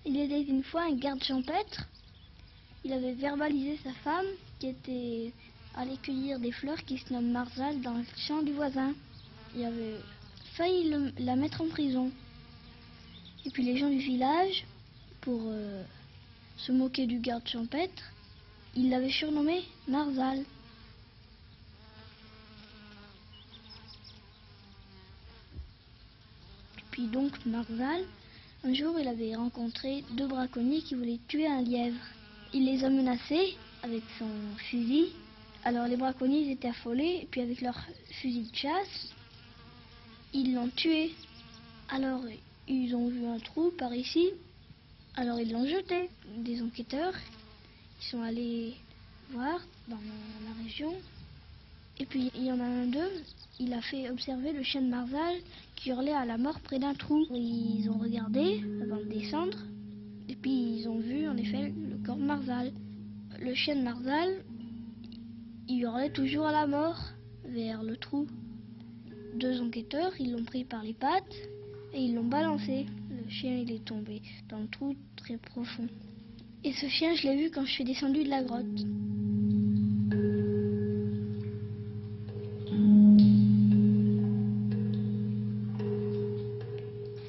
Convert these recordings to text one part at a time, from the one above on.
Il était une fois un garde champêtre. Il avait verbalisé sa femme qui était allée cueillir des fleurs qui se nomment Marzal dans le champ du voisin. Il avait failli la mettre en prison. Et puis les gens du village, pour se moquer du garde champêtre, ils l'avaient surnommé Marzal. Et puis donc Marzal, un jour, il avait rencontré deux braconniers qui voulaient tuer un lièvre. Il les a menacés avec son fusil. Alors les braconniers ils étaient affolés, et puis avec leur fusil de chasse, ils l'ont tué. Alors ils ont vu un trou par ici, alors ils l'ont jeté. Des enquêteurs, ils sont allés voir dans la région. Et puis il y en a un d'eux, il a fait observer le chien de Marzal qui hurlait à la mort près d'un trou. Ils ont regardé avant de descendre, et puis ils ont vu en effet le corps de Marzal. Le chien de Marzal, il hurlait toujours à la mort vers le trou. Deux enquêteurs, ils l'ont pris par les pattes et ils l'ont balancé. Le chien, il est tombé dans le trou très profond. Et ce chien, je l'ai vu quand je suis descendue de la grotte.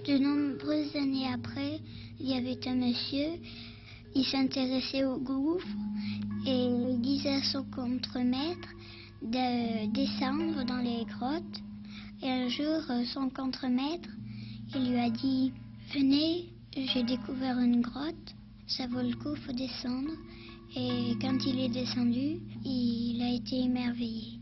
De nombreuses années après, il y avait un monsieur, il s'intéressait au gouffre et il disait à son contremaître de descendre dans les grottes. Et un jour, son contremaître, il lui a dit « Venez, j'ai découvert une grotte, ça vaut le coup, faut descendre. » Et quand il est descendu, il a été émerveillé.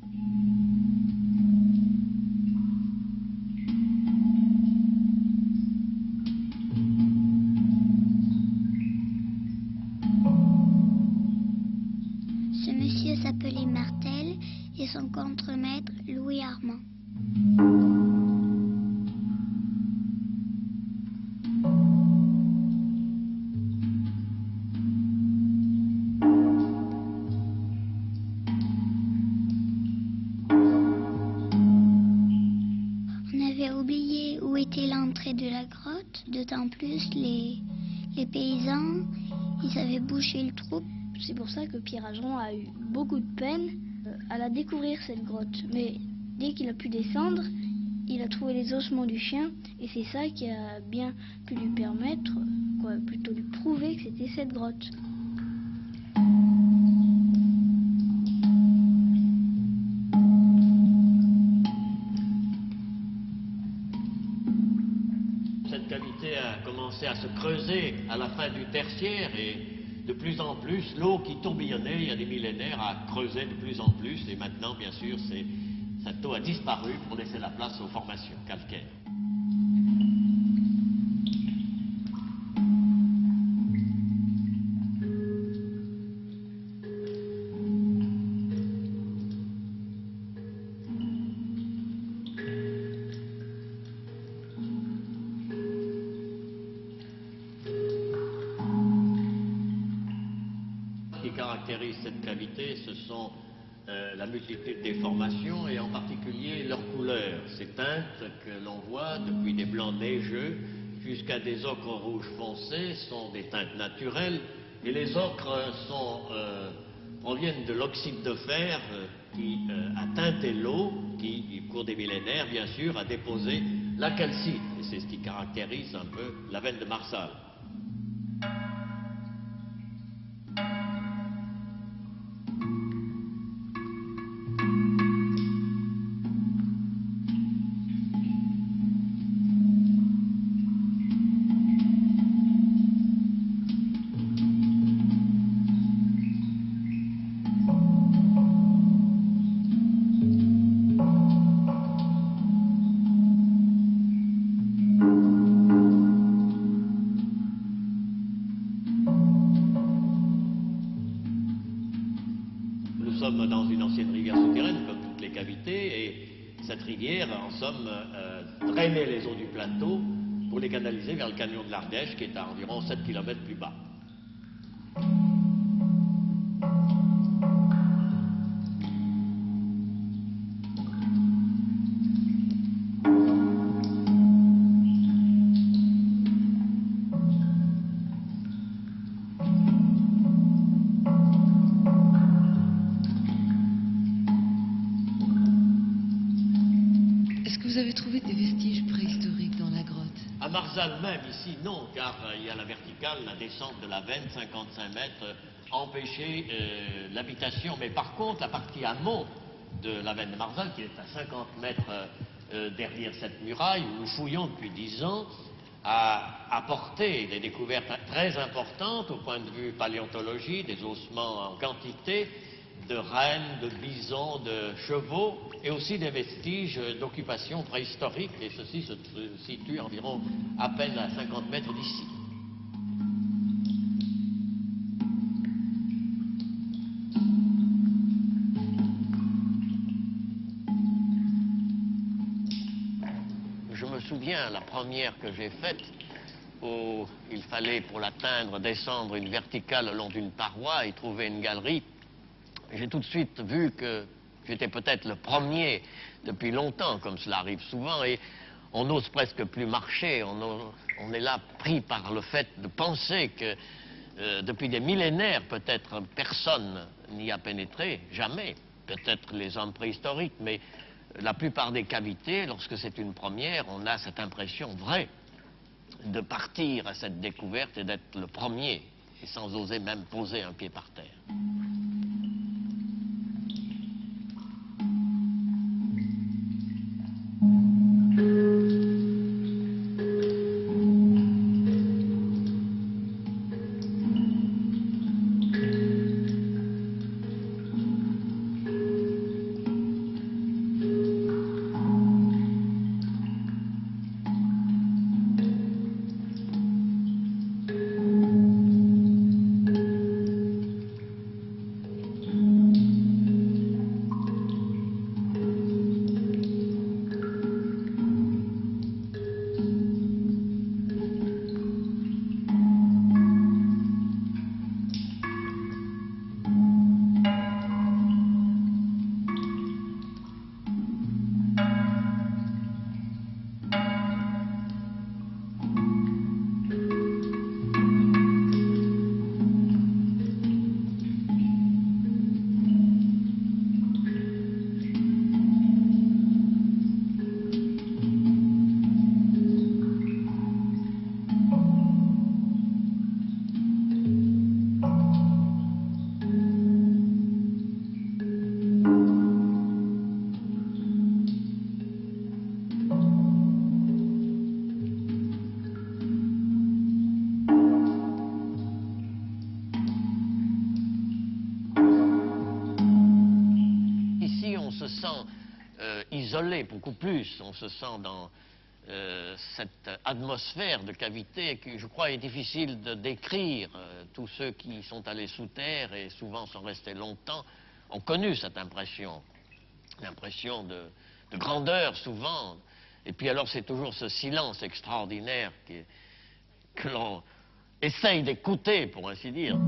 Ce monsieur s'appelait Martel et son contremaître Louis Armand. On avait oublié où était l'entrée de la grotte, d'autant plus les paysans, ils avaient bouché le trou. C'est pour ça que Pierre Ageron a eu beaucoup de peine à la découvrir, cette grotte. Mais dès qu'il a pu descendre, il a trouvé les ossements du chien, et c'est ça qui a bien pu lui permettre, plutôt lui prouver que c'était cette grotte. Cette cavité a commencé à se creuser à la fin du tertiaire, et de plus en plus, l'eau qui tourbillonnait il y a des millénaires a creusé de plus en plus, et maintenant, bien sûr, cette eau a disparu pour laisser la place aux formations calcaires. Ce qui caractérise cette cavité, ce sont la multitude des formations et en particulier leurs couleurs. Ces teintes que l'on voit, depuis des blancs neigeux jusqu'à des ocres rouges foncés, sont des teintes naturelles, et les ocres proviennent de l'oxyde de fer qui a teinté l'eau, qui, au cours des millénaires, bien sûr, a déposé la calcite, et c'est ce qui caractérise un peu la veine de Marsal. Nous sommes dans une ancienne rivière souterraine, comme toutes les cavités, et cette rivière, en somme, drainait les eaux du plateau pour les canaliser vers le canyon de l'Ardèche, qui est à environ 7 km plus bas. Est-ce que vous avez trouvé des vestiges préhistoriques dans la grotte? À Marsal même, ici, non, car il y a la verticale, la descente de la veine, 55 mètres, empêchait l'habitation. Mais par contre, la partie amont de la veine de Marsal, qui est à 50 mètres derrière cette muraille, où nous fouillons depuis 10 ans, a apporté des découvertes très importantes au point de vue paléontologie, des ossements en quantité, de rennes, de bisons, de chevaux, et aussi des vestiges d'occupation préhistorique, et ceci se situe environ à peine à 50 mètres d'ici. Je me souviens, la première que j'ai faite, où il fallait, pour l'atteindre, descendre une verticale le long d'une paroi et trouver une galerie. J'ai tout de suite vu que j'étais peut-être le premier depuis longtemps, comme cela arrive souvent, et on n'ose presque plus marcher. On est là pris par le fait de penser que depuis des millénaires, peut-être personne n'y a pénétré, jamais. Peut-être les hommes préhistoriques, mais la plupart des cavités, lorsque c'est une première, on a cette impression vraie de partir à cette découverte et d'être le premier, et sans oser même poser un pied par terre. Isolé beaucoup plus, on se sent dans cette atmosphère de cavité qui, je crois, est difficile de décrire. Tous ceux qui sont allés sous terre et souvent sont restés longtemps ont connu cette impression, l'impression de grandeur souvent. Et puis alors c'est toujours ce silence extraordinaire que l'on essaye d'écouter, pour ainsi dire.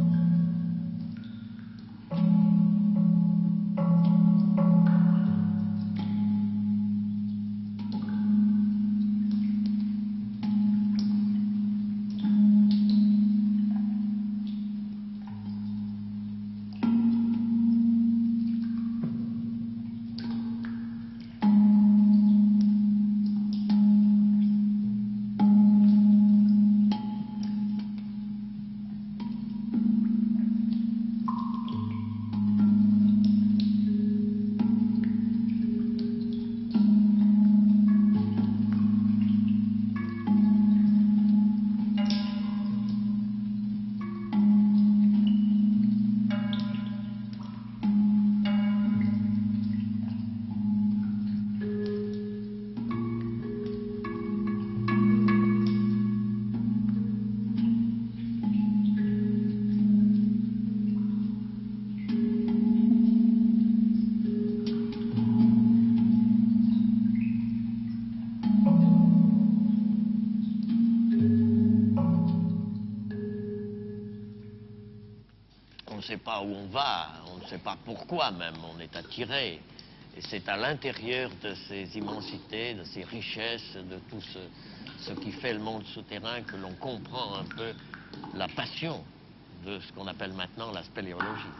pas où on va, on ne sait pas pourquoi même, on est attiré. Et c'est à l'intérieur de ces immensités, de ces richesses, de tout ce qui fait le monde souterrain que l'on comprend un peu la passion de ce qu'on appelle maintenant la spéléologie.